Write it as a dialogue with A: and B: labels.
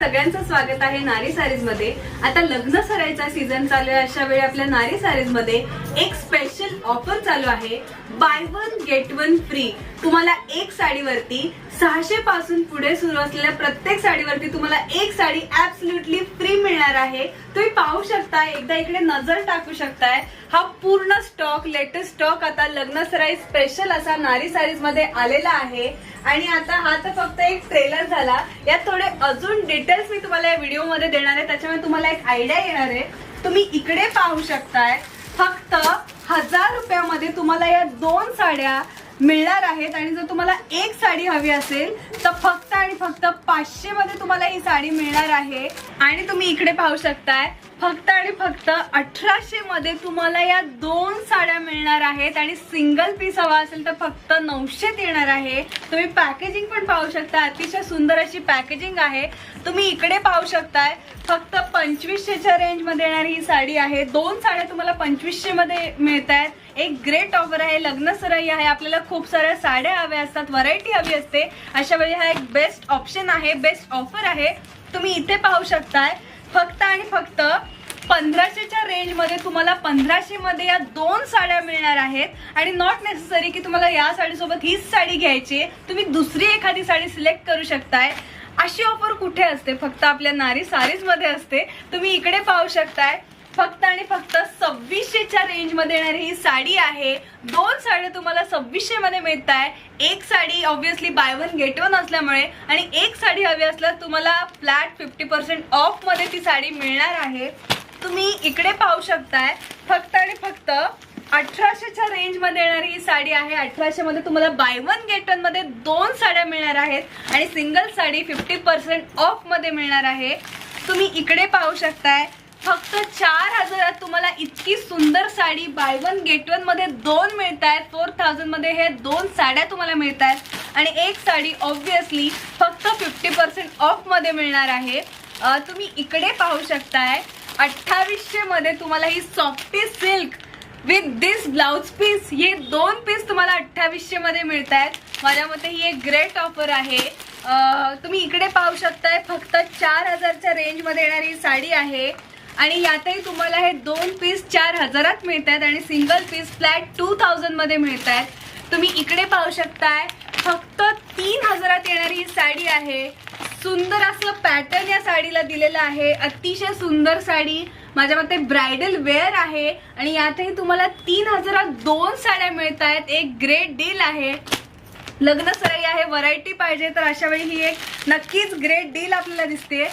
A: सगळ्यांचं स्वागत आहे नारी सारीज मध्ये। आता लग्न सराईचा सीझन चालू आहे, अशा वेळी आपल्या नारी सारीज मध्ये एक स्पेशल ऑफर चालू आहे। By one get one free. तुम्हाला एक साडीवरती 600 पासून पुढे सुरू असलेल्या प्रत्येक साडीवरती तुम्हाला एक साडी ऍब्सोल्युटली फ्री मिळणार आहे। तुम्ही पाहू शकता, एकदा इकडे नजर टाकू शकताय। हा पूर्ण स्टॉक, लेटेस्ट स्टॉक आता लग्न सराई स्पेशल असा नारी सारीज मध्ये आलेला आहे। आणि आता हा तर फक्त एक ट्रेलर झाला, यात थोडे अजून डिटेल्स मी तुम्हाला या व्हिडिओ मध्ये देणार आहे, त्याच्यामुळे तुम्हाला एक आयडिया येणार आहे। तुम्ही इकडे पाहू शकताय, फक्त 1000 रुपयामध्ये तुम्हाला या 2 साड्या मिळणार आहेत। आणि जर तुम्हाला एक साडी हवी असेल तर फक्त आणि फक्त 500 मध्ये तुम्हाला ही साडी मिळणार आहे। आणि तुम्ही इकडे पाहू शकताय, फक्त आणि फक्त 1800 मध्ये तुम्हाला या 2 साड्या मिळणार आहेत। आणि सिंगल पीस हवा असेल तर फक्त 900 येणार आहे। तुम्ही पॅकेजिंग पण पाहू शकता, अतिशय सुंदर अशी पॅकेजिंग आहे। तुम्ही इकडे पाहू शकताय, फक्त 2500च्या रेंज मध्ये येणारी ही साडी आहे। 2 साड्या तुम्हाला 2500 मध्ये मिळतात। एक ग्रेट ऑफर आहे, लग्न सराई आहे, आपल्याला खूप साऱ्या साड्या हव्या असतात, व्हरायटी हवी असते, अशा वेळी हा एक बेस्ट ऑप्शन आहे, बेस्ट ऑफर आहे। तुम्ही इथे पाहू शकताय, फक्त आणि फक्त 1500च्या रेंज मध्ये तुम्हाला 1500 मध्ये या 2 साड्या मिळणार आहेत। आणि नॉट नेसेसरी की तुम्हाला या साडीसोबत हीच साडी घ्यायची, तुम्ही दुसरी एखादी साडी सिलेक्ट करू शकताय। अशी ऑफर कुठे असते? फक्त आपल्या नारी सारीज मध्ये असते। तुम्ही इकडे पाहू शकताय, फक्त आणि फक्त 2600च्या रेंज मध्ये येणारी ही साडी आहे। 2 साड्या तुम्हाला 2600 मध्ये मिळत आहे। एक sari obviously by one get one असल्यामुळे, आणि एक साडी हवी असल्यास तुम्हाला फ्लॅट 50% ऑफ मध्ये ती साडी मिळणार आहे। तुम्ही इकडे पाहू शकताय, फक्त आणि फक्त 1800च्या रेंज मध्ये येणारी ही साडी आहे। 1800 मध्ये तुम्हाला बाय वन गेट वन मध्ये 2 साड्या मिळणार आहेत। आणि सिंगल साडी 50% ऑफ मध्ये मिळणार आहे। तुम्ही इकडे पाहू शकताय, फक्त 4000 तुम्हाला इतकी सुंदर sari by one get one मध्ये 2 मिळत आहेत। 4000 मध्ये हे 2 साड्या तुम्हाला मिळत आहेत। आणि एक साडी ऑब्विसली फक्त 50% ऑफ मध्ये मिळणार आहे। तुम्ही इकडे पाहू शकताय, 2800 मध्ये तुम्हाला ही softy silk with this blouse piece, हे 2 पीस तुम्हाला 2800 मध्ये मिळत आहेत। माझ्या मते ही एक ग्रेट ऑफर आहे। तुम्ही इकडे पाहू शकताय, फक्त 4000च्या रेंज मध्ये येणारी साडी आहे। आणि यातही तुम्हाला हे 2 पीस 4000त मिळत आहेत, आणि सिंगल पीस फ्लॅट 2000 मध्ये मिळत आहेत। तुम्ही इकडे पाहू शकताय, फक्त 3000त येणारी ही साडी आहे। सुंदर असं पॅटर्न या साडीला दिलेलं आहे, अतिशय सुंदर साडी, माझ्या मते ब्रायडल वेअर आहे। आणि यातही तुम्हाला 3000त 2 साड्या मिळत आहेत। एक ग्रेट डील आहे, लग्न सराई आहे, व्हरायटी पाहिजे तर अशा वेळी ही एक नक्कीच ग्रेट डील आपल्याला दिसते।